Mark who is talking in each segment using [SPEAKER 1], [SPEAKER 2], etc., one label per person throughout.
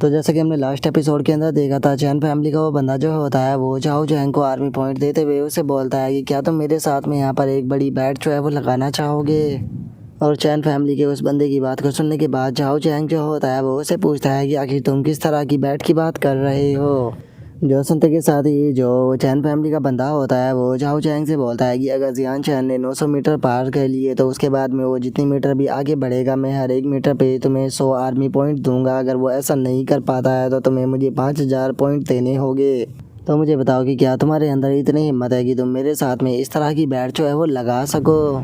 [SPEAKER 1] तो जैसा कि हमने लास्ट एपिसोड के अंदर देखा था, चैन फैमिली का वो बंदा जो होता है वो झाओ जैंग को आर्मी पॉइंट देते हुए उसे बोलता है कि क्या तुम मेरे साथ में यहाँ पर एक बड़ी बैट जो है वो लगाना चाहोगे। और चैन फैमिली के उस बंदे की बात को सुनने के बाद झाओ जैंग जो होता है वो उसे पूछता है कि आखिर तुम किस तरह की बैट की बात कर रहे हो। जो सुनते के साथ ही जो चैन फैमिली का बंदा होता है वो झाओ चैंग से बोलता है कि अगर जियान चैन ने 900 मीटर पार कर लिए तो उसके बाद में वो जितनी मीटर भी आगे बढ़ेगा मैं हर एक मीटर पे तुम्हें 100 आर्मी पॉइंट दूंगा। अगर वो ऐसा नहीं कर पाता है तो तुम्हें मुझे 5000 पॉइंट देने होंगे। तो मुझे बताओ कि क्या तुम्हारे अंदर इतनी हिम्मत है कि तुम मेरे साथ में इस तरह की बैट जो है वो लगा सको।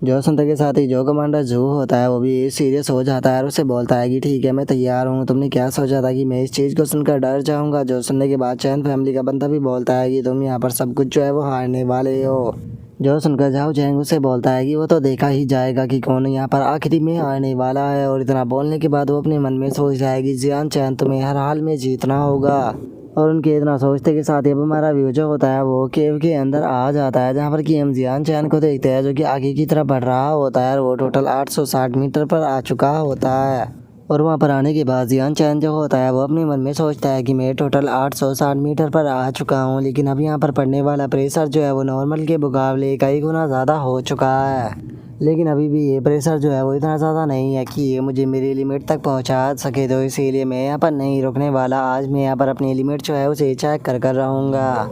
[SPEAKER 1] जो सुनते के साथ ही जो कमांडर जू होता है वो भी सीरियस हो जाता है और उसे बोलता है कि ठीक है मैं तैयार हूँ। तुमने क्या सोचा था कि मैं इस चीज़ को सुनकर डर जाऊँगा। जो सुनने के बाद चैन फैमिली का बंदा भी बोलता है कि तुम यहाँ पर सब कुछ जो है वो हारने वाले हो। जो सुनकर झाओ जैंग उसे बोलता है कि वो तो देखा ही जाएगा कि कौन यहाँ पर आखिरी में हारने वाला है। और इतना बोलने के बाद वो अपने मन में सोच रहा है कि जियान चैन तुम्हें हर हाल में जीतना होगा। और उनके इतना सोचते के साथ ही अब हमारा व्यू जो होता है वो केव के अंदर आ जाता है, जहाँ पर कि हम जियान चैन को देखते हैं जो कि आगे की तरफ बढ़ रहा होता है और वो टोटल 860 मीटर पर आ चुका होता है। और वहाँ पर आने के बाद जियान चैन जो होता है वो अपने मन में सोचता है कि मैं टोटल 860 मीटर पर आ चुका हूँ, लेकिन अब यहाँ पर पड़ने वाला प्रेशर जो है वो नॉर्मल के मुकाबले कई गुना ज़्यादा हो चुका है। लेकिन अभी भी ये प्रेशर जो है वो इतना ज़्यादा नहीं है कि ये मुझे मेरी लिमिट तक पहुंचा सके, तो इसीलिए मैं यहाँ पर नहीं रुकने वाला। आज मैं यहाँ पर अपनी लिमिट जो है उसे चेक कर रहूँगा।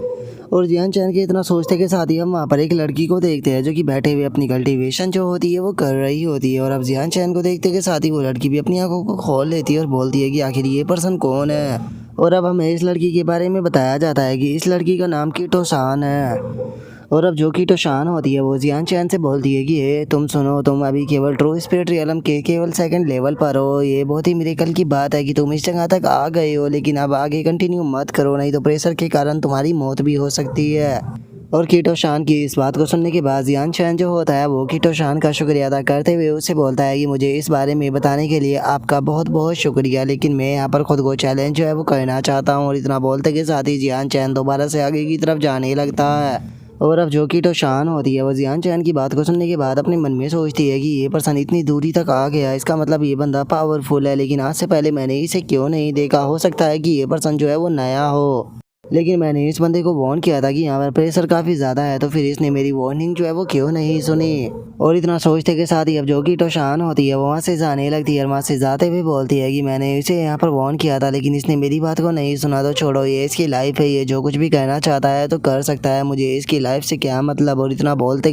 [SPEAKER 1] और जियान चैन के इतना सोचते के साथ ही हम वहाँ पर एक लड़की को देखते हैं जो कि बैठे हुए अपनी कल्टीवेशन जो होती है वो कर रही होती है। और अब जियान चैन को देखते के साथ ही वो लड़की भी अपनी आंखों को खोल लेती है और बोलती है कि आखिर ये पर्सन कौन है। और अब हमें इस लड़की के बारे में बताया जाता है कि इस लड़की का नाम कीटो शान है। और अब जो कीटो शान होती है वो जियान चैन से बोलती है कि ये तुम सुनो, तुम अभी केवल ट्रू स्पिरिट रियलम के केवल सेकंड लेवल पर हो। ये बहुत ही मिरेकल की बात है कि तुम इस जगह तक आ गए हो, लेकिन अब आगे कंटिन्यू मत करो, नहीं तो प्रेशर के कारण तुम्हारी मौत भी हो सकती है। और कीटो शान की इस बात को सुनने के बाद जियान चैन जो होता है वो कीटो शान का शुक्रिया अदा करते हुए उससे बोलता है कि मुझे इस बारे में बताने के लिए आपका बहुत बहुत शुक्रिया, लेकिन मैं यहाँ पर खुद को चैलेंज जो है वो करना चाहता हूँ। और इतना बोलते के साथ ही जियान चैन दोबारा से आगे की तरफ जाने लगता है। और अब जो कीटो शान होती है वो जियान चैन की बात को सुनने के बाद अपने मन में सोचती है कि ये पर्सन इतनी दूरी तक आ गया, इसका मतलब ये बंदा पावरफुल है, लेकिन आज से पहले मैंने इसे क्यों नहीं देखा। हो सकता है कि ये पर्सन जो है वो नया हो, लेकिन मैंने इस बंदे को वार्न किया था कि यहाँ पर प्रेशर काफ़ी ज़्यादा है, तो फिर इसने मेरी वार्निंग जो है वो क्यों नहीं सुनी। और इतना सोचते के साथ ही अब जो कीटो शान होती है वो वहाँ से जाने लगती है और वहाँ से जाते हुए बोलती है कि मैंने इसे यहाँ पर वार्न किया था लेकिन इसने मेरी बात को नहीं सुना। तो छोड़ो, ये इसकी लाइफ है, ये जो कुछ भी कहना चाहता है तो कर सकता है, मुझे इसकी लाइफ से क्या मतलब। और इतना बोलते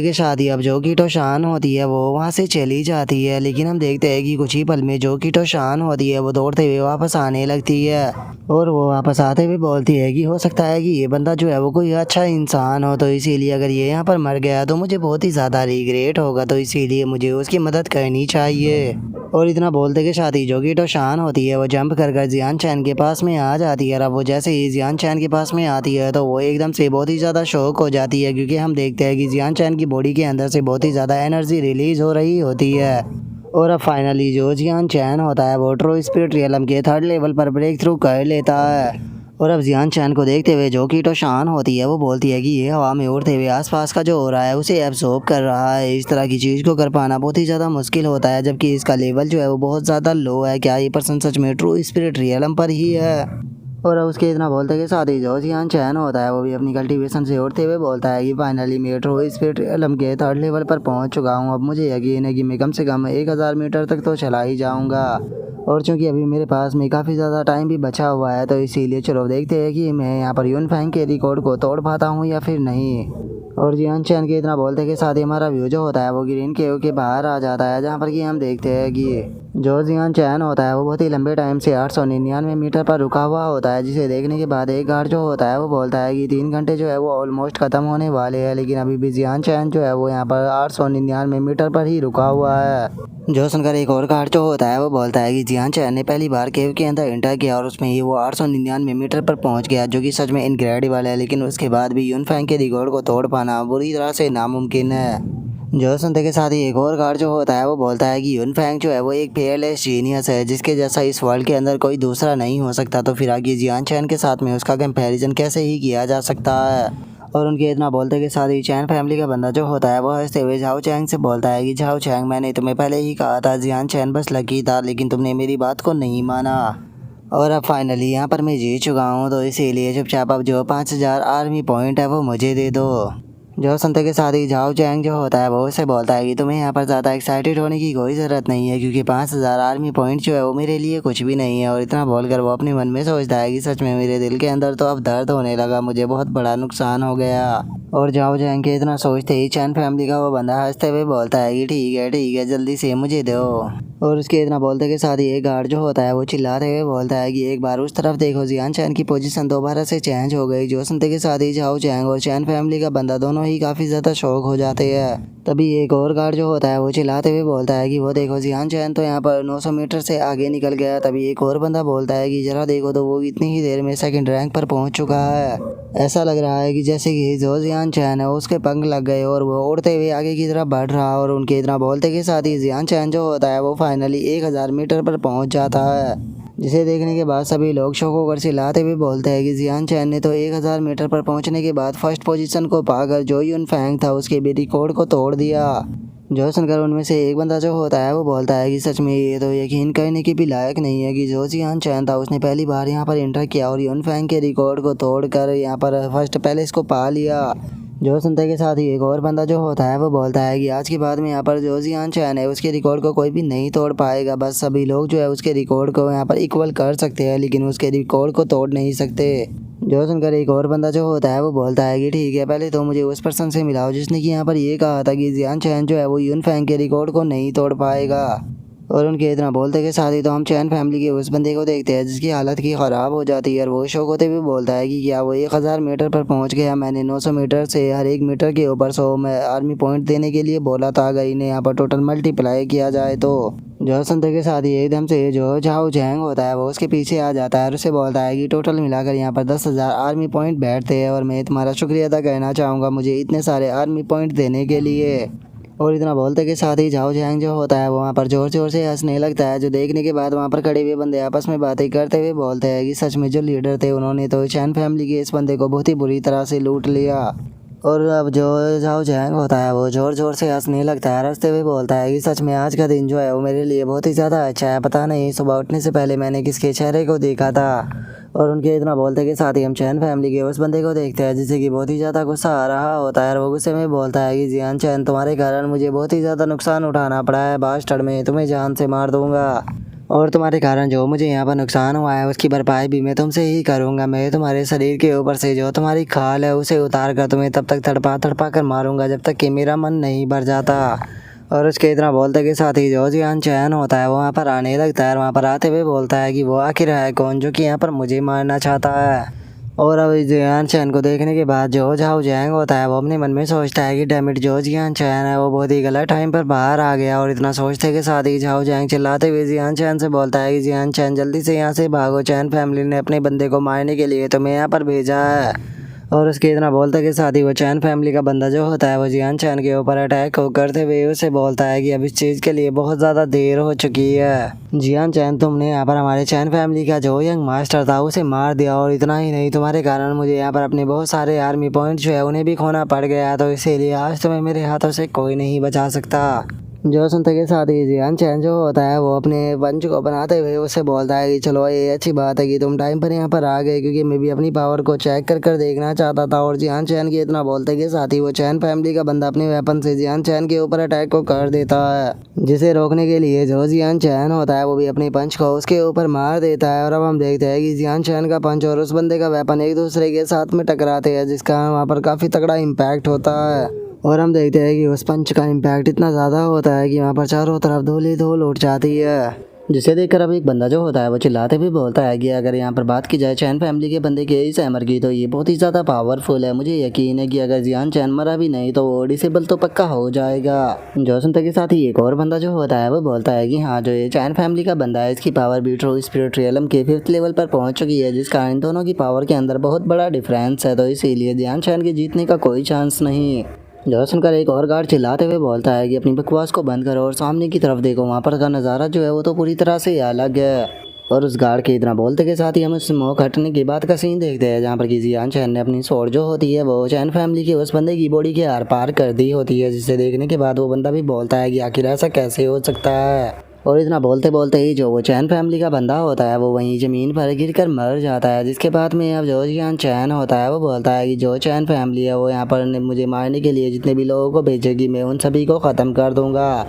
[SPEAKER 1] के साथ ही अब जो कीटो शान होती है वो वहाँ से चली जाती है। लेकिन हम देखते हैं कि कुछ ही पल में जो कीटो शान होती है वो दौड़ते हुए वापस आने लगती है। और वो वापस आते हुए बोलती है कि हो सकता है कि ये बंदा जो है वो कोई अच्छा इंसान हो, तो इसीलिए अगर ये यहाँ पर मर गया तो मुझे बहुत ही ज़्यादा रिग्रेट होगा, तो इसीलिए मुझे उसकी मदद करनी चाहिए। और इतना बोलते के साथ ही जो कीटो शान होती है वो जंप कर जियान चैन के पास में आ जाती है। और अब वो जैसे ही जियान चैन के पास में आती है तो वो एकदम से बहुत ही ज़्यादा शॉक हो जाती है, क्योंकि हम देखते हैं कि जियान चैन की बॉडी के अंदर से बहुत ही ज़्यादा एनर्जी रिलीज हो रही होती है। और अब फाइनली जो जियान चैन होता है वो ट्रू स्पिरिट रियलम के 3rd लेवल पर ब्रेक थ्रू कर लेता है। और अब जियान चैन को देखते हुए जो कीटो शान होती है वो बोलती है कि ये हवा में उड़ते हुए आसपास का जो हो रहा है उसे एब्सॉर्ब कर रहा है। इस तरह की चीज़ को कर पाना बहुत ही ज़्यादा मुश्किल होता है, जबकि इसका लेवल जो है वो बहुत ज़्यादा लो है। क्या ये पर्सन सच में ट्रू स्पिरिट रियलम पर ही है। और अब उसके इतना बोलते के साथ ही जो जियान चैन होता है वो भी अपनी कल्टीवेशन से उड़ते हुए बोलता है कि फाइनली मैं ट्रू स्पिरिट रियलम के 3rd लेवल पर पहुंच चुका हूं। अब मुझे यकीन है कि मैं कम से कम 1000 मीटर तक तो चला ही जाऊंगा। और चूंकि अभी मेरे पास में काफ़ी ज़्यादा टाइम भी बचा हुआ है तो इसीलिए चलो देखते हैं कि मैं यहाँ पर यून फैंग के रिकॉर्ड को तोड़ पाता हूँ या फिर नहीं। और जियान चैन के इतना बोलते के साथ ही हमारा व्यू जो होता है वो ग्रीन केव के बाहर आ जाता है, जहाँ पर कि हम देखते हैं कि जो जियान चैन होता है वो बहुत ही लंबे टाइम से 899 मीटर पर रुका हुआ होता है, जिसे देखने के बाद एक गार्ड जो होता है वो बोलता है कि 3 घंटे जो है वो ऑलमोस्ट ख़त्म होने वाले हैं, लेकिन अभी भी जियान चैन जो है वो यहाँ पर 899 मीटर पर ही रुका हुआ है। जो सुनकर एक और गार्ड जो होता है वो बोलता है कि जियान चैन ने पहली बार केव के अंदर एंटर किया और उसमें ही वो 899 मीटर पर पहुंच गया, जो कि सच में इनक्रेडिबल है, लेकिन उसके बाद भी यून फैंग के रिकॉर्ड को तोड़ पाना बुरी तरह से नामुमकिन है। जो सुनते के साथ ही एक और गार्ड जो होता है वो बोलता है कि यून फैंग जो है वो एक फेयरलेस जीनियस है, जिसके जैसा इस वर्ल्ड के अंदर कोई दूसरा नहीं हो सकता। तो फिर आगे जियान चैन के साथ में उसका कंपैरिजन कैसे ही किया जा सकता है। और उनके इतना बोलते के साथ ही चैन फैमिली का बंदा जो होता है वो हंसते हुए झाओ चैंग से बोलता है कि झाओ चैंग, मैंने तुम्हें पहले ही कहा था जियान चैन बस लकी था, लेकिन तुमने मेरी बात को नहीं माना और अब फाइनली यहाँ पर मैं जीत चुका हूँ, तो इसीलिए चुपचाप अब जो 5000 आर्मी पॉइंट है वो मुझे दे दो। जो सुनते के साथ ही झाओ चैंग जो होता है वो उसे बोलता है कि तुम्हें यहाँ पर ज़्यादा एक्साइटेड होने की कोई ज़रूरत नहीं है, क्योंकि 5000 आर्मी पॉइंट जो है वो मेरे लिए कुछ भी नहीं है। और इतना बोलकर वो अपने मन में सोचता है कि सच में मेरे दिल के अंदर तो अब दर्द होने लगा, मुझे बहुत बड़ा नुकसान हो गया। और झाओ चैंग के इतना सोचते ही चैन फैमिली का वो बंदा हंसते हुए बोलता है कि ठीक है जल्दी से मुझे दो। और उसके इतना बोलते के साथ ही एक गार्ड जो होता है वो चिल्लाते हुए बोलता है कि एक बार उस तरफ देखो, जियान चैन की पोजीशन दोबारा से चेंज हो गई। जो सुनते के साथ ही झाओ चैंग और चैन फैमिली का बंदा दोनों ही काफ़ी ज़्यादा शौक हो जाते हैं। तभी एक और गार्ड जो होता है वो चिल्लाते हुए बोलता है कि वो देखो, जियान चैन तो यहाँ पर 900 मीटर से आगे निकल गया। तभी एक और बंदा बोलता है कि जरा देखो तो वो इतनी ही देर में सेकंड रैंक पर पहुंच चुका है। ऐसा लग रहा है कि जैसे कि जो जियान चैन है उसके पंख लग गए और वो उड़ते हुए आगे की तरफ बढ़ रहा। और उनके इतना बोलते के साथ ही जियान चैन जो होता है वो फाइनली 1000 मीटर पर पहुंच जाता है, जिसे देखने के बाद सभी लोग शौक होकर चिल्लाते हुए बोलते हैं कि जियान चैन ने तो 1000 मीटर पर पहुंचने के बाद फर्स्ट पोजीशन को पाकर जो यून फैंग था उसके भी रिकॉर्ड को तोड़ दिया। जो सुनकर उनमें से एक बंदा जो होता है वो बोलता है कि सच में ये तो यकीन करने के भी लायक नहीं है कि जो जियान चैन था उसने पहली बार यहाँ पर एंटर किया और यून फैंग के रिकॉर्ड को तोड़कर यहाँ पर फर्स्ट प्लेस को पा लिया। जो सुनते के साथ ही एक और बंदा जो होता है वो बोलता है कि आज के बाद में यहाँ पर जो जियान चैन है उसके रिकॉर्ड को कोई भी नहीं तोड़ पाएगा। बस सभी लोग जो है उसके रिकॉर्ड को यहाँ पर इक्वल कर सकते हैं, लेकिन उसके रिकॉर्ड को तोड़ नहीं सकते। जो सुनकर एक और बंदा जो होता है वो बोलता है कि ठीक है, पहले तो मुझे उस पर्सन से मिलाओ जिसने कि यहाँ पर ये कहा था कि जियान चैन जो है वो यून फैंग के रिकॉर्ड को नहीं तोड़ पाएगा। और उनके इतना बोलते के साथ ही तो हम चैन फैमिली के उस बंदे को देखते हैं जिसकी हालत की ख़राब हो जाती है और वो शौक होते हुए बोलता है कि क्या वो 1000 मीटर पर पहुंच गया। मैंने 900 मीटर से हर एक मीटर के ऊपर 100 में आर्मी पॉइंट देने के लिए बोला था, अगर इन्हें यहाँ पर टोटल मल्टीप्लाई किया जाए तो। जो सुनते के साथ ही एकदम से जो झाओ चैंग होता है वो उसके पीछे आ जाता है और उसे बोलता है कि टोटल मिलाकर यहाँ पर 10,000 आर्मी पॉइंट बैठते हैं और मैं तुम्हारा शुक्रिया अदा करना चाहूँगा मुझे इतने सारे आर्मी पॉइंट देने के लिए। और इतना बोलते के साथ ही झाओ चैंग जो होता है वो वहाँ पर जोर जोर से हंसने लगता है, जो देखने के बाद वहाँ पर खड़े हुए बंदे आपस में बातें करते हुए बोलते हैं कि सच में जो लीडर थे उन्होंने तो चैन फैमिली के इस बंदे को बहुत ही बुरी तरह से लूट लिया। और अब जो झाओ चैंग होता है वो जोर जोर से हंसने लगता है, हंसते हुए बोलता है कि सच में आज का दिन जो है वो मेरे लिए बहुत ही ज़्यादा अच्छा है। पता नहीं सुबह उठने से पहले मैंने किसके चेहरे को देखा था। और उनके इतना बोलते के साथ ही हम चैन फैमिली के उस बंदे को देखते हैं जिसे कि बहुत ही ज़्यादा गुस्सा आ रहा होता है और वो गुस्से में बोलता है कि जियान चैन, तुम्हारे कारण मुझे बहुत ही ज़्यादा नुकसान उठाना पड़ा है, बास्टर्ड में तुम्हें जान से मार दूंगा और तुम्हारे कारण जो मुझे यहाँ पर नुकसान हुआ है उसकी भरपाई भी मैं तुमसे ही करूँगा। मैं तुम्हारे शरीर के ऊपर से जो तुम्हारी खाल है उसे उतार कर तुम्हें तब तक तड़पा तड़पा कर मारूंगा जब तक कि मेरा मन नहीं भर जाता। और उसके इतना बोलते के साथ ही जो जियान चैन होता है वो वहाँ पर आने लगता है और वहाँ पर आते हुए बोलता है कि वो आखिर है कौन जो कि यहाँ पर मुझे मारना चाहता है। और अब जियान चैन को देखने के बाद जो झाओ चैंग होता है वो अपने मन में सोचता है कि डैमिट जो जियान चैन है वो बहुत ही गलत टाइम पर बाहर आ गया। और इतना सोचते के साथ ही झाओ चैंग चिल्लाते हुए जियान चैन से बोलता है कि जियान चैन जल्दी से यहाँ से भागो, चैन फैमिली ने अपने बंदे को मारने के लिए तुम्हें यहाँ पर भेजा है। और उसके इतना बोलते के साथ ही वो चैन फैमिली का बंदा जो होता है वो जियान चैन के ऊपर अटैक करते हुए उसे बोलता है कि अब इस चीज़ के लिए बहुत ज़्यादा देर हो चुकी है। जियान चैन, तुमने यहाँ पर हमारे चैन फैमिली का जो यंग मास्टर था उसे मार दिया और इतना ही नहीं, तुम्हारे कारण मुझे यहाँ पर अपने बहुत सारे आर्मी पॉइंट जो है उन्हें भी खोना पड़ गया, तो इसीलिए आज तुम्हें मेरे हाथों से कोई नहीं बचा सकता। जो सुनते के साथ ही जियान चैन जो होता है वो अपने पंच को बनाते हुए उससे बोलता है कि चलो ये अच्छी बात है कि तुम टाइम पर यहाँ पर आ गए, क्योंकि मैं भी अपनी पावर को चेक कर कर देखना चाहता था। और जियान चैन के इतना बोलते के साथ ही वो चैन फैमिली का बंदा अपने वेपन से जियान चैन के ऊपर अटैक को कर देता है, जिसे रोकने के लिए जो जियान चैन होता है वो भी अपने पंच को उसके ऊपर मार देता है। और अब हम देखते हैं कि जियान चैन का पंच और उस बंदे का वेपन एक दूसरे के साथ में टकराते हैं, जिसका वहाँ पर काफ़ी तगड़ा इम्पैक्ट होता है। और हम देखते हैं कि उस पंच का इम्पैक्ट इतना ज़्यादा होता है कि वहाँ पर चारों तरफ धूल ही धूल उठ जाती है, जिसे देखकर अब एक बंदा जो होता है वो चिल्लाते हुए बोलता है कि अगर यहाँ पर बात की जाए चैन फैमिली के बंदे के इस हैमर की तो ये बहुत ही ज़्यादा पावरफुल है। मुझे यकीन है कि अगर जियान चैन मरा भी नहीं तो वो डिसेबल तो पक्का हो जाएगा। जो सुनते के साथ ही एक और बंदा जो होता है वो बोलता है कि हाँ, जो ये चैन फैमिली का बंदा है इसकी पावर भी ट्रू स्पिरिट रियलम के 5th लेवल पर पहुँच चुकी है, जिसका इन दोनों की पावर के अंदर बहुत बड़ा डिफरेंस है, तो इसीलिए जियान चैन के जीतने का कोई चांस नहीं। जो सुनकर एक और गार्ड चिल्लाते हुए बोलता है कि अपनी बकवास को बंद करो और सामने की तरफ देखो, वहाँ पर का नज़ारा जो है वो तो पूरी तरह से अलग है। और उस गार्ड के इतना बोलते के साथ ही हम उस स्मोक हटने की बात का सीन देखते हैं, जहाँ पर कि जियान चैन ने अपनी स्वॉर्ड जो होती है वो चैन फैमिली की उस बंदे की बॉडी के आर पार कर दी होती है, जिसे देखने के बाद वो बंदा भी बोलता है कि आखिर ऐसा कैसे हो सकता है। और इतना बोलते बोलते ही जो वो चैन फैमिली का बंदा होता है वो वहीं ज़मीन पर गिरकर मर जाता है, जिसके बाद में अब जो जियान चैन होता है वो बोलता है कि जो चैन फैमिली है वो यहाँ पर मुझे मारने के लिए जितने भी लोगों को भेजेगी मैं उन सभी को ख़त्म कर दूंगा।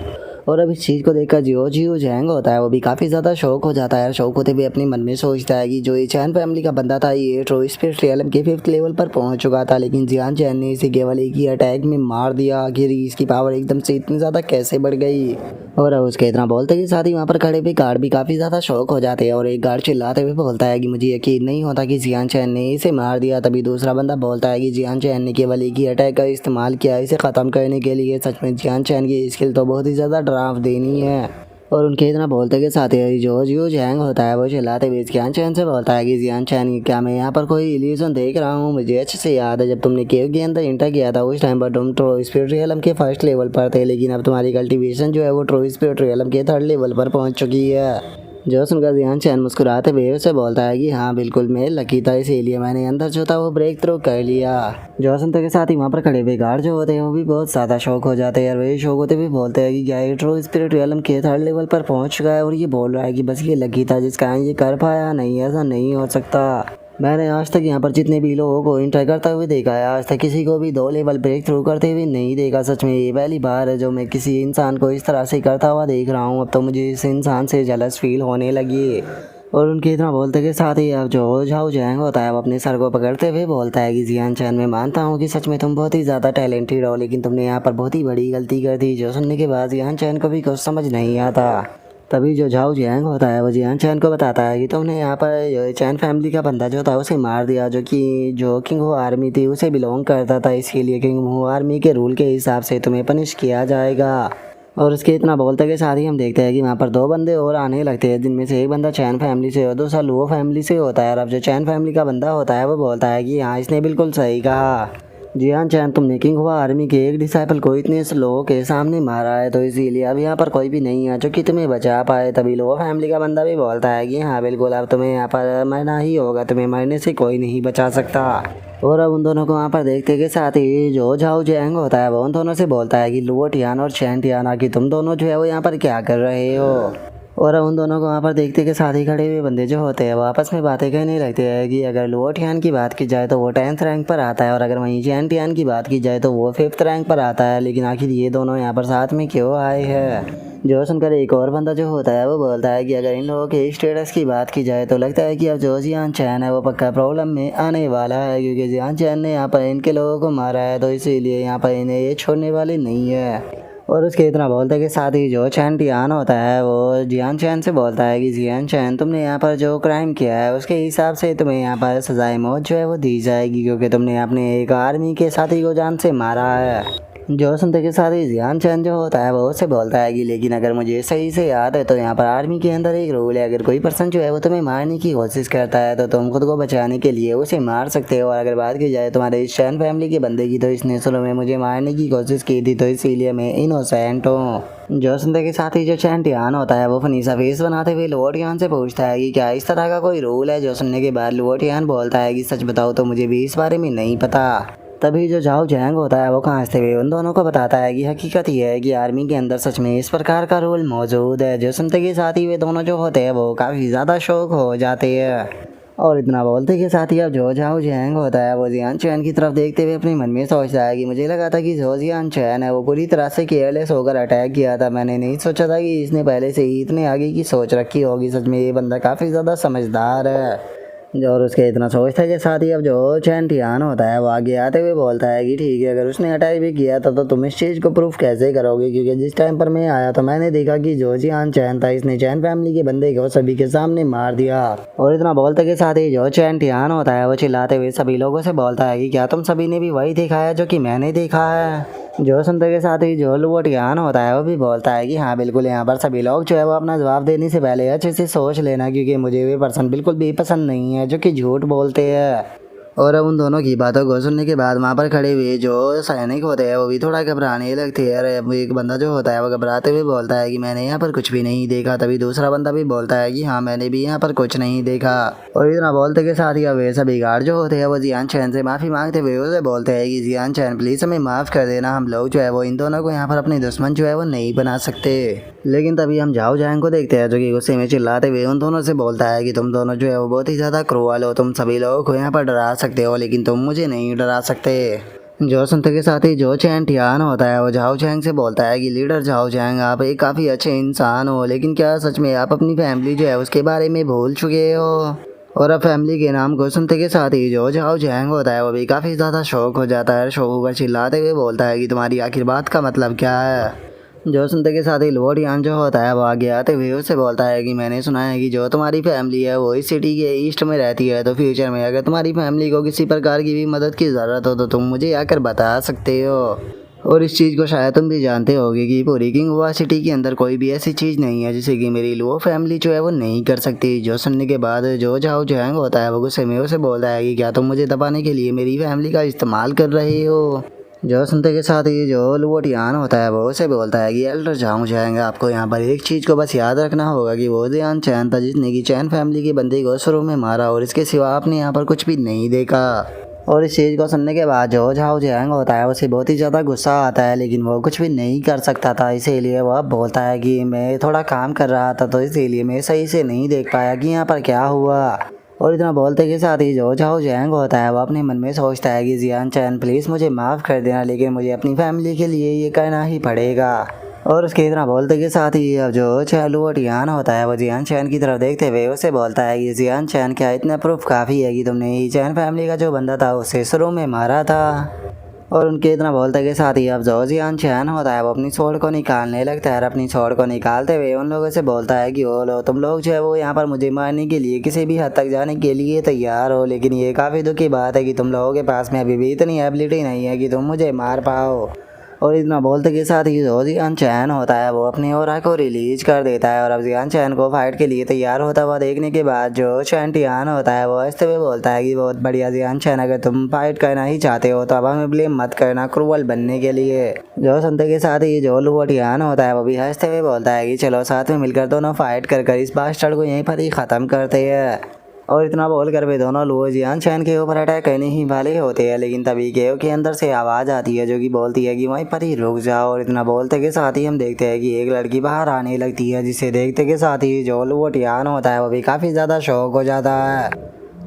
[SPEAKER 1] और अब इस चीज़ को देखकर जियो जियो जैंग होता है वो भी काफ़ी ज़्यादा शौक हो जाता है, और शौक होते हुए अपने मन में सोचता है कि जो ये चैन फैमिली का बंदा था ये ट्रोस्फियर रियलम के 5th लेवल पर पहुंच चुका था, लेकिन जियान चैन ने इसे केवल एक ही अटैक में मार दिया। आखिर इसकी पावर एकदम से इतनी ज़्यादा कैसे बढ़ गई। और अब उसके इतना बोलते के साथ ही वहाँ पर खड़े हुए गार्ड भी काफ़ी ज़्यादा शौक हो जाते हैं, और एक गार्ड चिल्लाते हुए बोलता है कि मुझे यकीन नहीं होता कि जियान चैन ने इसे मार दिया। तभी दूसरा बंदा बोलता है कि जियान चैन ने केवल एक ही अटैक का इस्तेमाल किया इसे ख़त्म करने के लिए। सच में जियान चैन की स्किल तो बहुत ही ज़्यादा डरावनी है। और उनके इतना बोलते के साथ ही जो जियो जैंग होता है वो चिल्लाते हुए जियान चैन से बोलता है कि जियान चैन क्या मैं यहाँ पर कोई इल्यूजन देख रहा हूँ। मुझे अच्छे से याद है जब तुमने केव के अंदर एंटर किया था उस टाइम पर तुम ट्रोस्फियर रियलम के 1st लेवल पर थे, लेकिन अब तुम्हारी कल्टीवेशन जो है वो ट्रोस्फियर रियलम के 3rd लेवल पर पहुँच चुकी है। जो सुनकर जियान चैन मुस्कुराते हुए उसे बोलता है कि हाँ बिल्कुल मैं लकी था, इसीलिए मैंने अंदर जो था वो ब्रेक थ्रू कर लिया। जो सुनते के साथ ही वहाँ पर खड़े हुए गार्ड जो होते हैं वो भी बहुत ज़्यादा शौक हो जाते हैं, और वही शौक होते हुए बोलते हैं कि गैट्रो स्पिरिट रियलम के 3rd लेवल पर पहुँच चुका है, और ये बोल रहा है कि बस ये लकी था जिस कारण ये कर पाया, नहीं ऐसा नहीं हो सकता। मैंने आज तक यहाँ पर जितने भी लोगों को इंटर करते हुए देखा है आज तक किसी को भी 2 लेवल ब्रेक थ्रू करते हुए नहीं देखा। सच में ये पहली बार है जो मैं किसी इंसान को इस तरह से करता हुआ देख रहा हूँ। अब तो मुझे इस इंसान से जलस फील होने लगी। और उनके इतना बोलते के साथ ही अब जो झाओ जैंग होता है वो अपने सर को पकड़ते हुए बोलता है कि जियान चैन मैं मानता हूँ कि सच में तुम बहुत ही ज़्यादा टैलेंटेड हो, लेकिन तुमने यहाँ पर बहुत ही बड़ी गलती कर दी। जो सुनने के बाद जियान चैन को भी कुछ समझ नहीं आता। तभी जो झाओ जियांग होता है वो जियान चैन को बताता है कि तुमने यहाँ पर चैन फैमिली का बंदा जो था उसे मार दिया, जो किंग हो आर्मी थी उसे बिलोंग करता था, इसके लिए किंग हो आर्मी के रूल के हिसाब से तुम्हें पनिश किया जाएगा। और उसके इतना बोलते के साथ ही हम देखते हैं कि वहाँ पर 2 बंदे और आने लगते हैं, जिनमें से एक बंदा चैन फैमिली से और दूसरा लुओ फैमिली से होता है। और अब जो चैन फैमिली का बंदा होता है वो बोलता है कि हाँ इसने बिल्कुल सही कहा, जियान चैन तुमने किंग हुआ आर्मी के एक डिसाइपल को इतने से लोगों के सामने मारा है, तो इसीलिए अब यहाँ पर कोई भी नहीं है जो कि तुम्हें बचा पाए। तभी लुओ फैमिली का बंदा भी बोलता है कि हाँ बिल्कुल अब तुम्हें यहाँ पर मरना ही होगा, तुम्हें मरने से कोई नहीं बचा सकता। और अब उन दोनों को वहाँ पर देखते के साथ ही जो झाओ जैंग होता है वो उन दोनों से बोलता है कि लुओ टियान और चैन टियाना कि तुम दोनों जो है वो यहाँ पर क्या कर रहे हो। और अब उन दोनों को वहाँ पर देखते के साथ ही खड़े हुए बंदे जो होते हैं वो आपस में बातें कहने लगते हैं कि अगर लुओ टियान की बात की जाए तो वो 10th रैंक पर आता है, और अगर वहीं चैन टियान की बात की जाए तो वो 5th रैंक पर आता है, लेकिन आखिर ये दोनों यहाँ पर साथ में क्यों आए हैं। जो सुनकर एक और बंदा जो होता है वो बोलता है कि अगर इन लोगों के स्टेटस की बात की जाए तो लगता है कि अब जो जियान चैन है वो पक्का प्रॉब्लम में आने वाला है, क्योंकि जियान चैन ने यहाँ पर इनके लोगों को मारा है, तो इसीलिए यहाँ पर इन्हें ये छोड़ने वाले नहीं है। और उसके इतना बोलते के साथ ही जो चैन टियान होता है वो जियान चैन से बोलता है कि जियान चैन तुमने यहाँ पर जो क्राइम किया है उसके हिसाब से तुम्हें यहाँ पर सजाए मौत जो है वो दी जाएगी, क्योंकि तुमने अपने एक आर्मी के साथी को जान से मारा है। जो सुनते के साथ ही जियान चैन जो होता है वो उससे बोलता है कि लेकिन अगर मुझे सही से याद है तो यहाँ पर आर्मी के अंदर एक रूल है, अगर कोई पर्सन जो है वो तुम्हें मारने की कोशिश करता है तो तुम खुद को बचाने के लिए उसे मार सकते हो। और अगर बात की जाए तुम्हारे इस चैन फैमिली के बंदे की तो इसने शुरू में मुझे मारने की कोशिश की थी, तो इसीलिए मैं इनोसेंट हूँ। जो सुनते के साथ ही जो चैन टियान होता है वो फनी सा फेस बनाते हुए लुओ टियान से पूछता है कि क्या इस तरह का कोई रूल है। जो सुनने के बाद लुओ टियान बोलता है कि सच बताओ तो मुझे भी इस बारे में नहीं पता। तभी जो झाओ जैंग होता है वो खांसते हुए उन दोनों को बताता है कि हकीकत ये है कि आर्मी के अंदर सच में इस प्रकार का रूल मौजूद है। जो सुनते के साथ ही वे दोनों जो होते हैं वो काफ़ी ज़्यादा शौक हो जाते हैं। और इतना बोलते के साथ ही अब जो झाओ जैंग होता है वो जियान चैन की तरफ देखते हुए अपने मन में सोचता है कि मुझे लगा था कि जो जियान चैन है वो पूरी तरह से केयरलेस होकर अटैक किया था, मैंने नहीं सोचा था कि इसने पहले से ही इतने आगे की सोच रखी होगी। सच में ये बंदा काफ़ी ज़्यादा समझदार है। और उसके इतना सोचता के साथ ही अब जो चैन टियान होता है वो आगे आते हुए बोलता है कि ठीक है अगर उसने अटैक भी किया था तो तुम इस चीज़ को प्रूफ कैसे करोगे, क्योंकि जिस टाइम पर मैं आया तो मैंने देखा कि जो जियान चैन था इसने चैन फैमिली के बंदे को सभी के सामने मार दिया। और इतना बोलते के साथ ही जो चैन टियान होता है वो चिल्लाते हुए सभी लोगों से बोलता है कि क्या तुम सभी ने भी वही देखा है जो कि मैंने देखा है। जो सुनते के साथ ही जो लुओ टियान होता है वो भी बोलता है कि हाँ बिल्कुल यहाँ पर सभी लोग जो है वो अपना जवाब देने से पहले अच्छे से सोच लेना, क्योंकि मुझे वे पर्सन बिल्कुल भी पसंद नहीं है जो कि झूठ बोलते हैं। और अब उन दोनों की बातों को सुनने के बाद वहाँ पर खड़े हुए जो सैनिक होते हैं वो भी थोड़ा घबराने लगते हैं। अरे अब एक बंदा जो होता है वो घबराते हुए बोलता है कि मैंने यहाँ पर कुछ भी नहीं देखा। तभी दूसरा बंदा भी बोलता है कि हाँ मैंने भी यहाँ पर कुछ नहीं देखा। और इतना बोलते के साथ ही अब वे सभी गार्ड जो होते हैं वो जियान चैन से माफ़ी मांगते हुए उसे बोलते हैं कि जियान चैन प्लीज़ हमें माफ़ कर देना, हम लोग जो है वो इन दोनों को यहाँ पर अपने दुश्मन जो है वो नहीं बना सकते। लेकिन तभी हम जाओ जैंग को देखते हैं जो कि गुस्से में चिल्लाते हुए उन दोनों से बोलता है कि तुम दोनों जो है वो बहुत ही ज़्यादा क्रूअल हो, तुम सभी लोगों को यहाँ पर डरा सकते हो लेकिन तुम मुझे नहीं डरा सकते। जो सुनते के साथ ही जो चैन टियान होता है वो झाओ चैंग से बोलता है कि लीडर झाओ चैंग आप एक काफ़ी अच्छे इंसान हो, लेकिन क्या सच में आप अपनी फैमिली जो है उसके बारे में भूल चुके हो। और अब फैमिली के नाम को सुनते के साथ ही जो झाओ चैंग होता है वो भी काफ़ी ज़्यादा शौक हो जाता है। शौक पर चिल्लाते हुए बोलता है कि तुम्हारी आखिर बात का मतलब क्या है। जो सुनते के साथ ही लॉर्ड यान जो होता है वो आगे आते हुए उससे बोलता है कि मैंने सुना है कि जो तुम्हारी फैमिली है वो इस सिटी के ईस्ट में रहती है, तो फ्यूचर में अगर तुम्हारी फैमिली को किसी प्रकार की भी मदद की ज़रूरत हो तो तुम मुझे आकर बता सकते हो। और इस चीज़ को शायद तुम भी जानते होगे कि पूरी किंगवा सिटी के अंदर कोई भी ऐसी चीज़ नहीं है जिसे कि मेरी लो फैमिली जो है वो नहीं कर सकती। जो सुनने के बाद जो झाओ जैंग होता है वो गुस्से में उसे बोलता है कि क्या तुम मुझे दबाने के लिए मेरी फैमिली का इस्तेमाल कर रहे हो। जो सुनते के साथ ही जो लुओटियान होता है वो उसे बोलता है कि एल्डर झाओ जाएंगे, आपको यहाँ पर एक चीज़ को बस याद रखना होगा कि वो जियान चैन था जिसने की चैन फैमिली के बंदे को शुरू में मारा और इसके सिवा आपने यहाँ पर कुछ भी नहीं देखा। और इस चीज़ को सुनने के बाद जो झाओ जैंग होता है उसे बहुत ही ज़्यादा गुस्सा आता है, लेकिन वो कुछ भी नहीं कर सकता था। इसीलिए वह बोलता है कि मैं थोड़ा काम कर रहा था तो इसीलिए मैं सही से नहीं देख पाया कि यहाँ पर क्या हुआ। और इतना बोलते के साथ ही जो झाओ जैंग होता है वो अपने मन में सोचता है कि जियान चैन प्लीज़ मुझे माफ़ कर देना, लेकिन मुझे अपनी फैमिली के लिए ये करना ही पड़ेगा। और उसके इतना बोलते के साथ ही अब जो चैलू टियान होता है वो जियान चैन की तरफ देखते हुए उसे बोलता है कि जियान चैन क्या इतना प्रूफ काफ़ी है कि तुमने ही चैन फैमिली का जो बंदा था उसे शुरू में मारा था। और उनके इतना बोलते के साथ ही अब जो जियान चैन होता है वो अपनी स्वॉर्ड को निकालने लगता है और अपनी स्वॉर्ड को निकालते हुए उन लोगों से बोलता है कि वो लो तुम लोग जो है वो यहाँ पर मुझे मारने के लिए किसी भी हद तक जाने के लिए तैयार हो, लेकिन ये काफ़ी दुख की बात है कि तुम लोगों के पास में अभी भी इतनी एबिलिटी नहीं है कि तुम मुझे मार पाओ। और इतना बोलते के साथ ही जो जियान चैन होता है वो अपनी ओरा को रिलीज कर देता है। और अब जियान चैन को फाइट के लिए तैयार होता हुआ देखने के बाद जो चैन टियान होता है वो ऐसे हुए बोलता है कि बहुत बढ़िया जियान चैन, अगर तुम फाइट करना ही चाहते हो तो अब हमें ब्लेम मत करना क्रूअल बनने के लिए। जो सुनते के साथ ही जो लुओ टियान होता है वो भी हंसते हुए बोलता है कि चलो साथ में मिलकर दोनों फाइट कर इस बास्टर्ड को यहीं पर ही ख़त्म करते हैं। और इतना बोल कर वे दोनों लुओ जियान चैन के ऊपर अटैक करने ही वाले होते हैं, लेकिन तभी गेव के अंदर से आवाज़ आती है जो कि बोलती है कि वहीं पर ही रुक जाओ। और इतना बोलते के साथ ही हम देखते हैं कि एक लड़की बाहर आने लगती है, जिसे देखते के साथ ही जो लुओ टियान होता है वो भी काफ़ी ज़्यादा शौक हो जाता है।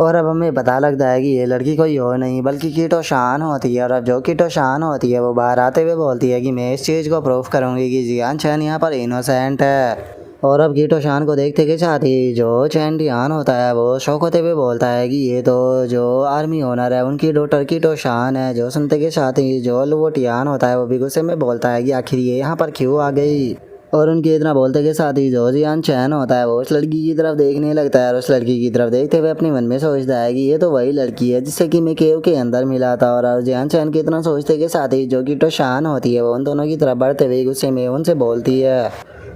[SPEAKER 1] और अब हमें पता लगता है कि ये लड़की कोई और नहीं बल्कि कीटो शान होती है। और अब जो कीटो शान होती है वो बाहर आते हुए बोलती है कि मैं इस चीज़ को प्रूफ करूँगी कि जियान चैन यहाँ पर इनोसेंट है। और अब कीटो शान को देखते के साथ ही जो चैन टियान होता है वो शौक होते हुए बोलता है कि ये तो जो आर्मी ओनर है उनकी डॉटर कीटो शान है। जो सुनते के साथ ही जो लुओ टियान होता है वो भी गुस्से में बोलता है कि आखिर ये यहाँ पर क्यों आ गई। और उनके इतना बोलते के साथ ही जो जियान चैन होता है वो उस लड़की की तरफ देखने लगता है और उस लड़की की तरफ देखते हुए अपने मन में सोचता है कि ये तो वही लड़की है जिससे कि मैं केव के अंदर मिला था। और जियान चैन के इतना सोचते के साथ ही जो कीटो शान होती है वो उन दोनों की तरफ बढ़ते हुए गुस्से में उनसे बोलती है,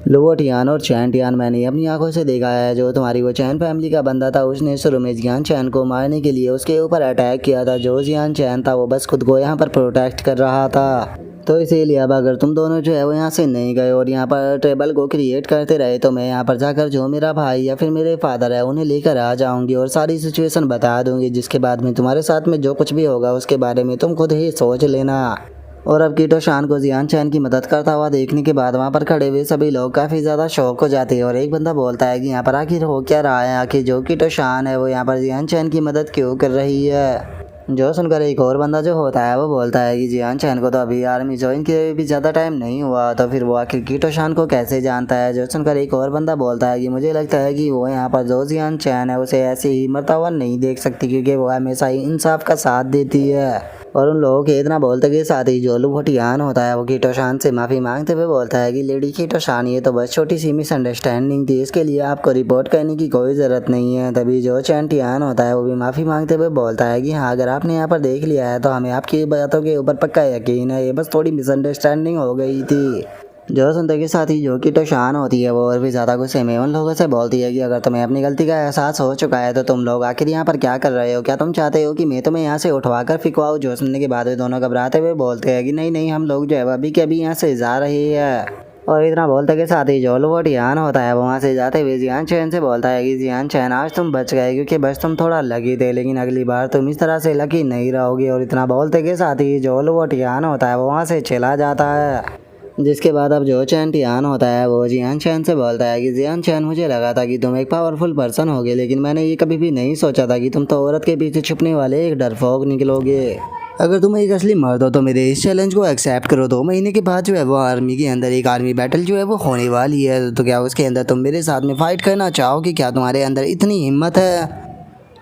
[SPEAKER 1] लुओ टियान और चैन टियान मैंने अपनी आंखों से देखा है, जो तुम्हारी वो चैन फैमिली का बंदा था उसने शुरू में जियान चैन को मारने के लिए उसके ऊपर अटैक किया था। जो जियान चैन था वो बस खुद को यहाँ पर प्रोटेक्ट कर रहा था। तो इसीलिए अब अगर तुम दोनों जो है वो यहाँ से नहीं गए और यहाँ पर ट्रेबल को क्रिएट करते रहे तो मैं यहाँ पर जाकर जो मेरा भाई या फिर मेरे फादर है उन्हें लेकर आ जाऊंगी और सारी सिचुएशन बता दूंगी, जिसके बाद में तुम्हारे साथ में जो कुछ भी होगा उसके बारे में तुम खुद ही सोच लेना। और अब कीटो शान को जियान चैन की मदद करता हुआ देखने के बाद वहाँ पर खड़े हुए सभी लोग काफ़ी ज़्यादा शौक हो जाते हैं। और एक बंदा बोलता है कि यहाँ पर आखिर हो क्या रहा है, आखिर जो कीटो शान है वो यहाँ पर जियान चैन की मदद क्यों कर रही है। जो सुनकर एक और बंदा जो होता है वो बोलता है कि जियान चैन को तो अभी आर्मी ज्वाइन किए भी ज़्यादा टाइम नहीं हुआ, तो फिर वो आखिर कीटो शान को कैसे जानता है। जो सुनकर एक और बंदा बोलता है कि मुझे लगता है कि वो यहाँ पर जो जियान चैन है उसे ऐसे ही मरता हुआ नहीं देख सकती, क्योंकि वो हमेशा ही इंसाफ का साथ देती है। और उन लोगों के इतना बोलते के साथ ही जो लुओ टियान होता है वो कीटो शान से माफ़ी मांगते हुए बोलता है कि लेडी कीटो शान ये तो बस छोटी सी मिसअंडरस्टैंडिंग थी, इसके लिए आपको रिपोर्ट करने की कोई ज़रूरत नहीं है। तभी जो चैन टियान होता है वो भी माफ़ी मांगते हुए बोलता है कि हाँ, अगर आपने यहाँ पर देख लिया है तो हमें आपकी बातों के ऊपर पक्का यकीन है, ये बस थोड़ी मिसअंडरस्टैंडिंग हो गई थी। जो सुनते के साथ ही जो कि तो शान होती है वो और भी ज़्यादा गुस्से में उन लोगों से बोलती है कि अगर तुम्हें अपनी गलती का एहसास हो चुका है तो तुम लोग आखिर यहाँ पर क्या कर रहे हो, क्या तुम चाहते हो कि मैं तुम्हें यहाँ से उठवा कर फिकवाऊँ। जो सुनने के बाद वे दोनों घबराते हुए बोलते हैं कि नहीं नहीं, हम लोग जो है अभी के अभी यहाँ से जा रहे हैं। और इतना बोलते के साथ ही जो लोग जियान होता है वो वहाँ से जाते हुए जियान चैन से बोलता है कि जियान चैन आज तुम बच गए, क्योंकि बस तुम थोड़ा लकी थे, लेकिन अगली बार तुम इस तरह से लकी नहीं रहोगे। और इतना बोलते के साथ ही जो लोग जियान होता है वो वहाँ से चला जाता है। जिसके बाद अब जो चैन टियान होता है वो जियान चैन से बोलता है कि जियान चैन, मुझे लगा था कि तुम एक पावरफुल पर्सन होगे, लेकिन मैंने ये कभी भी नहीं सोचा था कि तुम तो औरत के पीछे छुपने वाले एक डरपोक निकलोगे। अगर तुम एक असली मर्द हो तो मेरे इस चैलेंज को एक्सेप्ट करो। 2 महीने के बाद जो है वो आर्मी के अंदर एक आर्मी बैटल जो है वो होने वाली है, तो क्या उसके अंदर तुम मेरे साथ में फाइट करना चाहोगे? क्या तुम्हारे अंदर इतनी हिम्मत है?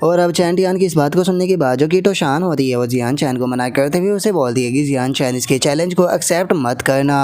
[SPEAKER 1] और अब चैन टियान की इस बात को सुनने के बाद जो कीटो शान होती है वो जियान चैन को मना करते हुए उसे बोलती है कि जियान चैन, इसके चैलेंज को एक्सेप्ट मत करना।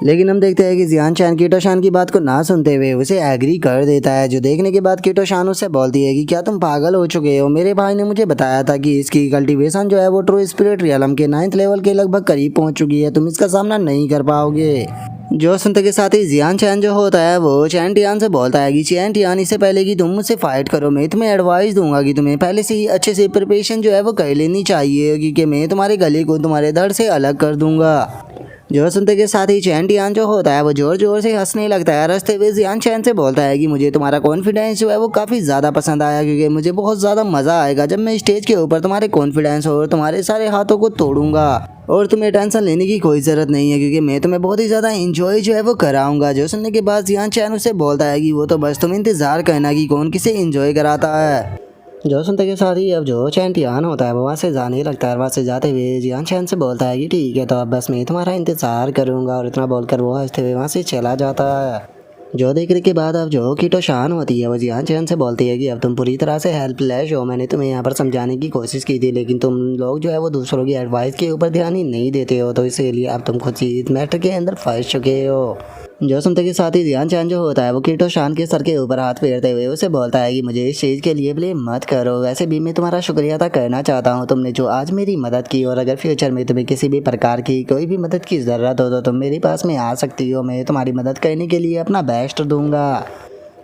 [SPEAKER 1] लेकिन हम देखते हैं कि जियान चैन कीटो शान की बात को ना सुनते हुए उसे एग्री कर देता है। जो देखने के बाद कीटो शान उससे बोलती है कि क्या तुम पागल हो चुके हो? मेरे भाई ने मुझे बताया था कि इसकी कल्टीवेशन जो है वो ट्रू स्पिरिट रियलम के 9th लेवल के लगभग करीब पहुंच चुकी है, तुम इसका सामना नहीं कर पाओगे। जो सुनते के साथ ही जियान चैन जो होता है वो चैन टियान से बोलता है कि चैन टियान, इससे पहले कि तुम मुझसे फाइट करो मैं तुम्हें एडवाइस दूंगा कि तुम्हें पहले से ही अच्छे से प्रिपरेशन जो है वो कर लेनी चाहिए, क्योंकि मैं तुम्हारे गले को तुम्हारे धड़ से अलग कर दूंगा। जो सुनते के साथ ही चैन टियान जो होता है वो जोर जोर से हंसने लगता है। हंसते हुए जियान चैन से बोलता है कि मुझे तुम्हारा कॉन्फिडेंस जो है वो काफ़ी ज़्यादा पसंद आया, क्योंकि मुझे बहुत ज़्यादा मज़ा आएगा जब मैं स्टेज के ऊपर तुम्हारे कॉन्फिडेंस और तुम्हारे सारे हाथों को तोड़ूंगा। और तुम्हें टेंशन लेने की कोई ज़रूरत नहीं है, क्योंकि मैं तुम्हें बहुत ही ज़्यादा इंजॉय जो है वो कराऊंगा। जो सुनने के बाद जियान चैन उससे बोलता है कि वो तो बस तुम इंतज़ार करना कि कौन किसे इंजॉय कराता है। जो सुनते के साथ ही अब जो चैन टियान होता है वो वहाँ से जाने लगता है। वहाँ से जाते हुए जियान चैन से बोलता है कि ठीक है, तो अब बस मैं तुम्हारा इंतज़ार करूँगा। और इतना बोलकर वो हंसते हुए वहाँ से चला जाता है। जो देखने के बाद अब जो कीटो शान होती है वो जियान चैन से बोलती है कि अब तुम पूरी तरह से हेल्पलेस हो। मैंने तुम्हें यहाँ पर समझाने की कोशिश की थी, लेकिन तुम लोग जो है वो दूसरों की एडवाइस के ऊपर ध्यान ही नहीं देते हो, तो इसीलिए अब तुम खुद ही इस मैटर के अंदर फंस चुके हो। जो सुनते के साथ ही जियान चैन जो होता है वो कीटो शान के सर के ऊपर हाथ फेरते हुए उसे बोलता है कि मुझे इस चीज़ के लिए ब्लेम मत करो, वैसे भी मैं तुम्हारा शुक्रिया अदा करना चाहता हूँ, तुमने जो आज मेरी मदद की। और अगर फ्यूचर में तुम्हें किसी भी प्रकार की कोई भी मदद की ज़रूरत हो तो तुम मेरे पास में आ सकती हो, मैं तुम्हारी मदद करने के लिए अपना बेस्ट दूंगा।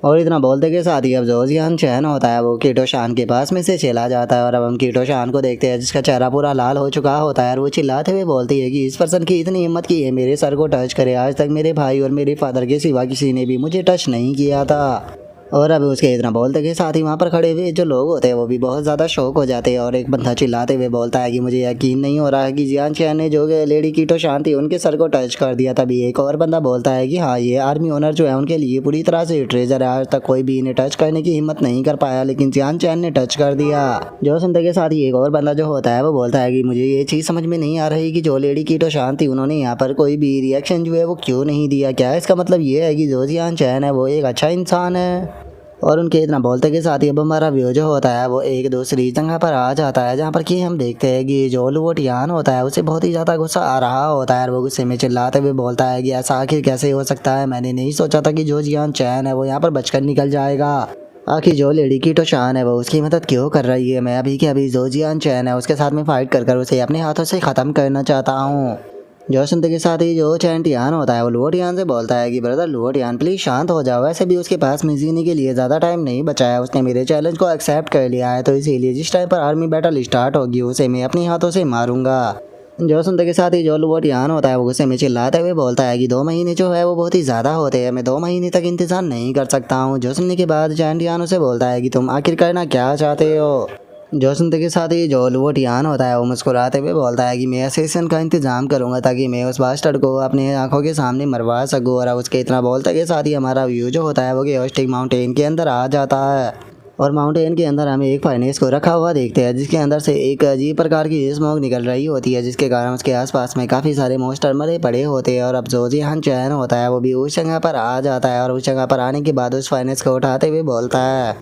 [SPEAKER 1] और इतना बोलते के साथ ही अब जो जियान चैन होता है वो कीटो शान के पास में से चला जाता है। और अब हम कीटो शान को देखते हैं जिसका चेहरा पूरा लाल हो चुका होता है, और वो चिल्लाते हुए बोलती है कि इस पर्सन की इतनी हिम्मत की है मेरे सर को टच करे, आज तक मेरे भाई और मेरे फादर के सिवा किसी ने भी मुझे टच नहीं किया था। और अब उसके इतना बोलते के साथ ही वहाँ पर खड़े हुए जो लोग होते हैं वो भी बहुत ज़्यादा शौक हो जाते हैं। और एक बंदा चिल्लाते हुए बोलता है कि मुझे यकीन नहीं हो रहा है कि जियान चैन ने जो लेडी कीटो शान थी उनके सर को टच कर दिया। तभी एक और बंदा बोलता है कि हाँ, ये आर्मी ओनर जो है उनके लिए पूरी तरह से ट्रेजर है, आज तक कोई भी इन्हें टच करने की हिम्मत नहीं कर पाया, लेकिन जियान चैन ने टच कर दिया। जो सुनते के साथ ही एक और बंदा जो होता है वो बोलता है कि मुझे ये चीज़ समझ में नहीं आ रही कि जो लेडी कीटो शान थी उन्होंने यहाँ पर कोई भी रिएक्शन जो है वो क्यों नहीं दिया। क्या इसका मतलब ये है कि जो जियान चैन है वो एक अच्छा इंसान है? और उनके इतना बोलते के साथ ही अब हमारा व्यू जो होता है वो एक दूसरी जगह पर आ जाता है, जहाँ पर कि हम देखते हैं कि जो लुवोटियान होता है उसे बहुत ही ज़्यादा गुस्सा आ रहा होता है। और वो गुस्से में चिल्लाते हुए बोलता है कि ऐसा आखिर कैसे हो सकता है, मैंने नहीं सोचा था कि जो जियान चैन है वो यहाँ पर बचकर निकल जाएगा। आखिर जो लेडी कीटो शान है वो उसकी मदद क्यों कर रही है? मैं अभी के अभी जो जियान चैन है उसके साथ में फाइट कर उसे अपने हाथों से ख़त्म करना चाहता हूँ। जो सुनते के साथ ही जो चैन टियान होता है वो लुवोटियान से बोलता है कि ब्रदर लुवोटियान प्लीज़ शांत हो जाओ, वैसे भी उसके पास में जीने के लिए ज़्यादा टाइम नहीं बचा है, उसने मेरे चैलेंज को एक्सेप्ट कर लिया है, तो इसीलिए जिस टाइम पर आर्मी बैटल स्टार्ट होगी उसे मैं अपने हाथों से मारूंगा। जो सुनते के साथ ही जो लुवोटियान होता है वो गुस्से में चिल्लाते हुए बोलता है कि 2 महीने जो है वो बहुत ही ज़्यादा होते हैं, मैं 2 महीने तक इंतज़ार नहीं कर सकता हूँ। जो सुनने के बाद चैन टियान उसे बोलता है कि तुम आखिर करना क्या चाहते हो? जो सुनते के साथ ही जो लुवोटियान होता है वो मुस्कुराते हुए बोलता है कि मैं असेसन का इंतजाम करूंगा ताकि मैं उस बास्टर्ड को अपने आंखों के सामने मरवा सकूं। और उसके इतना बोलते के साथ ही हमारा व्यू जो होता है वो गेओस्टिक माउंटेन के अंदर आ जाता है। और माउंटेन के अंदर हमें एक फाइनेस को रखा हुआ देखते हैं, जिसके अंदर से एक अजीब प्रकार की स्मोक निकल रही होती है, जिसके कारण उसके आसपास में काफ़ी सारे मोस्टर मरे पड़े होते हैं। और अब जो जियान चैन होता है वो भी उस जगह पर आ जाता है, और उस जगह पर आने के बाद उस फाइनेस को उठाते हुए बोलता है,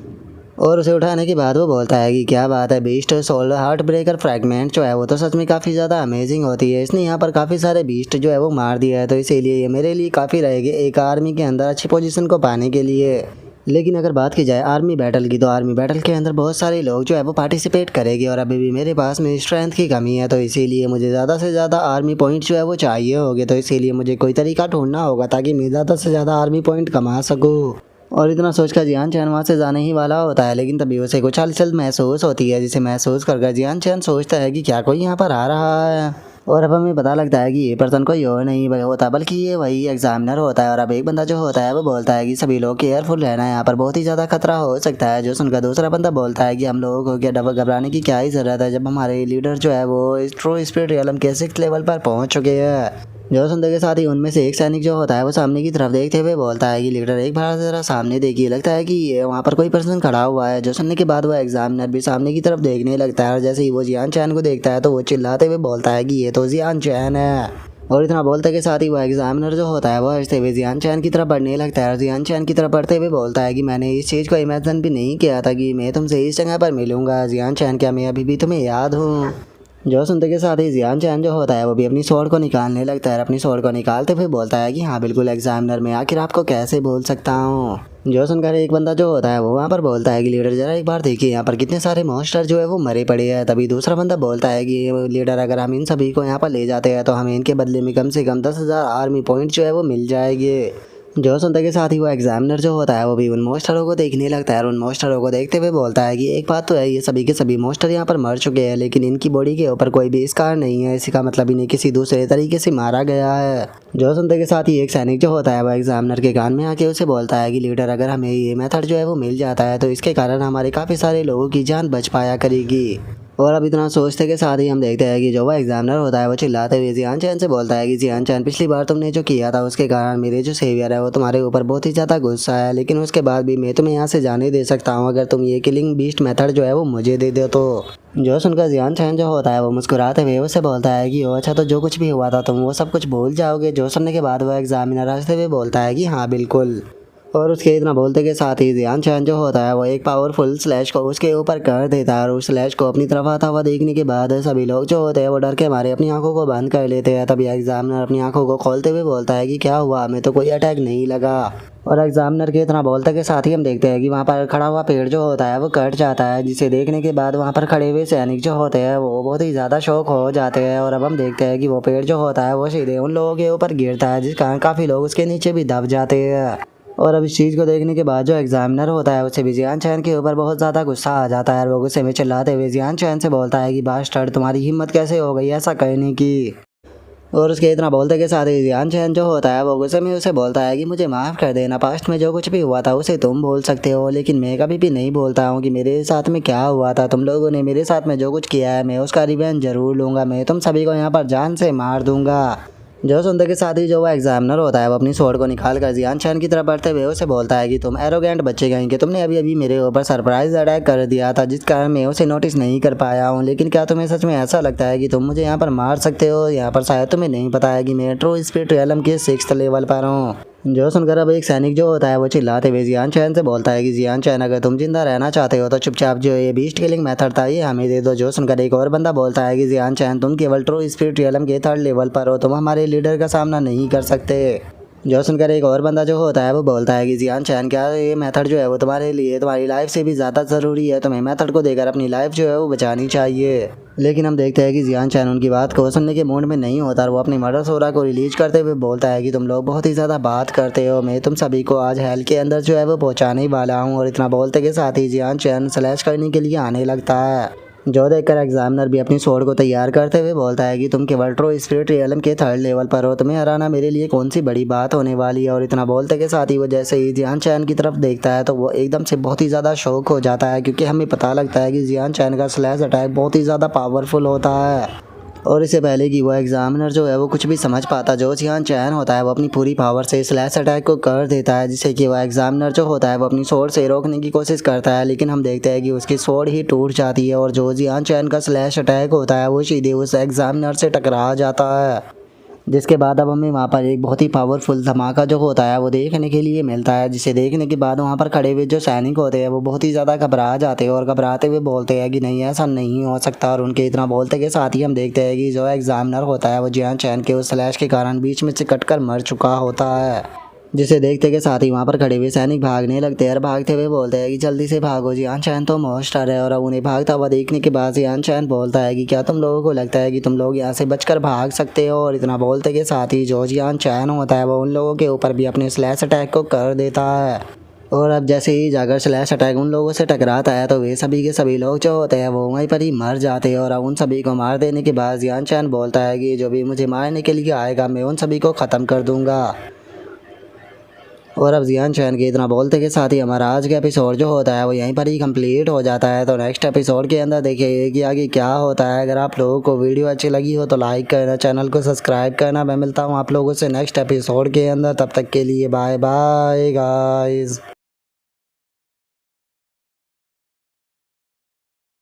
[SPEAKER 1] और उसे उठाने के बाद वो बोलता है कि क्या बात है beast soul heartbreaker fragment जो है वो तो सच में काफ़ी ज़्यादा अमेजिंग होती है, इसने यहाँ पर काफ़ी सारे बीस्ट जो है वो मार दिया है, तो इसीलिए ये मेरे लिए काफ़ी रहेगी एक आर्मी के अंदर अच्छी पोजीशन को पाने के लिए। लेकिन अगर बात की जाए आर्मी बैटल की, तो आर्मी बैटल के अंदर बहुत सारे लोग जो है वो पार्टिसिपेट करेंगे और अभी भी मेरे पास में स्ट्रेंथ की कमी है, तो इसीलिए मुझे ज़्यादा से ज़्यादा आर्मी पॉइंट जो है वो चाहिए होंगे। तो इसीलिए मुझे कोई तरीका ढूंढना होगा ताकि मैं ज़्यादा से ज़्यादा आर्मी पॉइंट कमा सकूँ। और इतना सोचकर जियान चैन वहाँ से जाने ही वाला होता है, लेकिन तभी उसे कुछ हलचल महसूस होती है, जिसे महसूस कर जियान चैन सोचता है कि क्या कोई यहाँ पर आ रहा है। और अब हमें पता लगता है कि ये पर्सन कोई और नहीं होता बल्कि ये वही एग्जामिनर होता है। और अब एक बंदा जो होता है वो बोलता है कि सभी लोग केयरफुल रहना, यहाँ पर बहुत ही ज़्यादा खतरा हो सकता है। जो सुनकर दूसरा बंदा बोलता है कि हम लोगों को क्या घबराने की क्या ही ज़रूरत है, जब हमारे लीडर जो है वो ट्रू स्पिरिट रियलम के 6th लेवल पर पहुँच चुके हैं। जो सुनते के साथ ही उनमें से एक सैनिक जो होता है वो सामने की तरफ देखते हुए बोलता है कि लीडर एक बार जरा सामने देखिए, लगता है कि ये वहाँ पर कोई पर्सन खड़ा हुआ है। जो सुनने के बाद वो एग्जामिनर भी सामने की तरफ देखने लगता है और जैसे ही वो जियान चैन को देखता है तो वो चिल्लाते हुए बोलता है कि ये तो जियान चैन है। और इतना बोलते के साथ ही वो एग्जामिनर जो होता है वो हंसते हुए जियान चैन की तरफ बढ़ने लगता है और जियान चैन की तरफ बढ़ते हुए बोलता है कि मैंने इस चीज़ को इमेजिन भी नहीं किया था कि मैं तुमसे इस जगह पर मिलूंगा। जियान चैन, क्या मैं अभी भी तुम्हें याद हूँ? जो सुनते के साथ ही जियान चैन जो होता है वो भी अपनी स्वॉर्ड को निकालने लगता है। अपनी स्वॉर्ड को निकालते हुए बोलता है कि हाँ बिल्कुल एग्जामिनर, मैं आखिर आपको कैसे भूल सकता हूँ। जो सुनकर एक बंदा जो होता है वो वहाँ पर बोलता है कि लीडर जरा एक बार देखिए यहाँ पर कितने सारे मॉन्स्टर जो है वो मरे पड़े हैं। तभी दूसरा बंदा बोलता है कि लीडर, अगर हम इन सभी को यहाँ पर ले जाते हैं तो हमें इनके बदले में कम से कम 10,000 आर्मी पॉइंट जो है वो मिल जाएंगे। जो सुनते के साथ ही वो एग्जामिनर जो होता है वो भी उन मॉन्स्टरों को देखने लगता है और उन मॉन्स्टरों को देखते हुए बोलता है कि एक बात तो है, ये सभी के सभी मॉन्स्टर यहाँ पर मर चुके हैं, लेकिन इनकी बॉडी के ऊपर कोई भी स्कार नहीं है। इसी का मतलब इन्हें किसी दूसरे तरीके से मारा गया है। जो सुनते के साथ ही एक सैनिक जो होता है वो एग्जामिनर के कान में आके उसे बोलता है कि लीडर, अगर हमें ये मेथड जो है वो मिल जाता है तो इसके कारण हमारे काफ़ी सारे लोगों की जान बच पाया करेगी। और अब इतना सोचते के साथ ही हम देखते हैं कि जो वो एग्जामिनर होता है वो चिल्लाते हुए जियान चैन से बोलता है कि जियान चैन, पिछली बार तुमने जो किया था उसके कारण मेरे जो सेवियर है वो तुम्हारे ऊपर बहुत ही ज़्यादा गुस्सा है, लेकिन उसके बाद भी मैं तुम्हें यहाँ से जाने दे सकता हूँ अगर तुम ये किलिंग बीस्ट मेथड जो है वो मुझे दे दो तो। जो सुनकर जियान चैन जो होता है वो मुस्कुराते हुए उससे बोलता है कि अच्छा, तो जो कुछ भी हुआ था तुम वो सब कुछ भूल जाओगे। जो सुनने के बाद वो एग्जामिनर हंसते हुए बोलता है कि हाँ बिल्कुल। और उसके इतना बोलते के साथ ही जियान चैन जो होता है वो एक पावरफुल स्लैश को उसके ऊपर कर देता है और उस स्लैश को अपनी तरफ आता हुआ देखने के बाद सभी लोग जो होते हैं वो डर के मारे अपनी आंखों को बंद कर लेते हैं। तभी एग्जामिनर अपनी आंखों को खोलते हुए बोलता है कि क्या हुआ, हमें तो कोई अटैक नहीं लगा। और एग्जामिनर के इतना बोलते के साथ ही हम देखते हैं कि वहाँ पर खड़ा हुआ पेड़ जो होता है वो कट जाता है, जिसे देखने के बाद वहाँ पर खड़े हुए सैनिक जो होते हैं वो बहुत ही ज़्यादा शौक हो जाते हैं। और अब हम देखते हैं कि वो पेड़ जो होता है वो सीधे उन लोगों के ऊपर गिरता है, जिस कारण काफ़ी लोग उसके नीचे भी दब जाते हैं। और अब इस चीज़ को देखने के बाद जो एग्जामिनर होता है उसे भी जियान चैन के ऊपर बहुत ज़्यादा गुस्सा आ जाता है और वो गुस्से में चिल्लाते हुए जियान चैन से बोलता है कि बास्टर्ड, तुम्हारी हिम्मत कैसे हो गई ऐसा कहने की। और उसके इतना बोलते के साथ ही जियान चैन जो होता है वो गुस्से में उसे बोलता है कि मुझे माफ़ कर देना, पास्ट में जो कुछ भी हुआ था उसे तुम बोल सकते हो, लेकिन मैं कभी भी नहीं बोलता हूँ कि मेरे साथ में क्या हुआ था। तुम लोगों ने मेरे साथ में जो कुछ किया है मैं उसका रिवेंज जरूर लूँगा, मैं तुम सभी को यहाँ पर जान से मार दूंगा। जो सुनते के साथ ही जो वो एग्जामिनर होता है वो अपनी स्वॉर्ड को निकाल कर जियान चैन की तरफ बढ़ते हुए उसे बोलता है कि तुम एरोगेंट बच्चे कहीं कि तुमने अभी अभी मेरे ऊपर सरप्राइज अटैक कर दिया था, जिस कारण मैं उसे नोटिस नहीं कर पाया हूँ। लेकिन क्या तुम्हें सच में ऐसा लगता है कि तुम मुझे यहाँ पर मार सकते हो? यहाँ पर शायद तुम्हें नहीं पता है कि मैं ट्रू स्पिरिट रियलम के 6th लेवल पर हूँ। जो सुनकर अब एक सैनिक जो होता है वो चिल्लाते हुए जियान चैन से बोलता है कि जियान चैन, अगर तुम जिंदा रहना चाहते हो तो चुपचाप जो ये बीस्ट किलिंग मेथड था ये हमें दे दो। जो सुनकर एक और बंदा बोलता है कि जियान चैन, तुम केवल ट्रू स्पिरिट रियलम के 3rd लेवल पर हो, तुम हमारे लीडर का सामना नहीं कर सकते। जो सुनकर एक और बंदा जो होता है वो बोलता है कि जियान चैन, क्या ये मेथड जो है वो तुम्हारे लिए तुम्हारी लाइफ से भी ज़्यादा ज़रूरी है, तुम्हें मेथड को देकर अपनी लाइफ जो है वो बचानी चाहिए। लेकिन हम देखते हैं कि जियान चैन उनकी बात को सुनने के मूड में नहीं होता और वो अपनी मर्डर सोरा को रिलीज करते हुए बोलता है कि तुम लोग बहुत ही ज़्यादा बात करते हो, मैं तुम सभी को आज हेल के अंदर जो है वो पहुँचाने वाला हूँ। और इतना बोलते के साथ ही जियान चैन स्लैश करने के लिए आने लगता है। जो देखकर एग्जामिनर भी अपनी स्वॉर्ड को तैयार करते हुए बोलता है कि तुम केवल ट्रू स्पिरिट रियलम के 3rd लेवल पर हो, तुम्हें हराना मेरे लिए कौन सी बड़ी बात होने वाली है। और इतना बोलते के साथ ही वो जैसे ही जियान चैन की तरफ देखता है तो वो एकदम से बहुत ही ज़्यादा शौक हो जाता है, क्योंकि हमें पता लगता है कि जियान चैन का स्लैश अटैक बहुत ही ज़्यादा पावरफुल होता है। और इससे पहले कि वो एग्जामिनर जो है वो कुछ भी समझ पाता, जो जियान चैन होता है वो अपनी पूरी पावर से स्लैश अटैक को कर देता है, जिससे कि वो एग्जामिनर जो होता है वो अपनी स्वॉर्ड से रोकने की कोशिश करता है। लेकिन हम देखते हैं कि उसकी स्वॉर्ड ही टूट जाती है और जो जियान चैन का स्लैश अटैक होता है वो सीधे उस एग्जामिनर से टकरा जाता है। जिसके बाद अब हमें वहाँ पर एक बहुत ही पावरफुल धमाका जो होता है वो देखने के लिए मिलता है, जिसे देखने के बाद वहाँ पर खड़े हुए जो सैनिक होते हैं वो बहुत ही ज़्यादा घबरा जाते हैं और घबराते हुए बोलते हैं कि नहीं, ऐसा नहीं हो सकता। और उनके इतना बोलते के साथ ही हम देखते हैं कि जो एग्जामिनर होता है वो जियान चैन के उस स्लैश के कारण बीच में से कटकर मर चुका होता है। जिसे देखते के साथ ही वहाँ पर खड़े हुए सैनिक भागने लगते हैं और भागते हुए बोलते हैं कि जल्दी से भागो, जियान चैन तो मॉन्स्टर है। और उन्हें भागता हुआ देखने के बाद जियान चैन बोलता है कि क्या तुम लोगों को लगता है कि तुम लोग यहाँ से बचकर भाग सकते हो। और इतना बोलते के साथ ही जो जियान चैन होता है वो उन लोगों के ऊपर भी अपने स्लैश अटैक को कर देता है। और अब जैसे ही जाकर स्लैश अटैक उन लोगों से टकराता है तो वे सभी के सभी लोग जो होते हैं वो वहीं पर ही मर जाते हैं। और अब उन सभी को मार देने के बाद जियान चैन बोलता है कि जो भी मुझे मारने के लिए आएगा मैं उन सभी को ख़त्म कर दूंगा। और अब जियान चैन के इतना बोलते के साथ ही हमारा आज का एपिसोड जो होता है वो यहीं पर ही कंप्लीट हो जाता है। तो नेक्स्ट एपिसोड के अंदर देखिए कि आगे क्या होता है। अगर आप लोगों को वीडियो अच्छी लगी हो तो लाइक करना, चैनल को सब्सक्राइब करना। मैं मिलता हूँ आप लोगों से नेक्स्ट एपिसोड के अंदर, तब तक के लिए बाय बाय गाइस।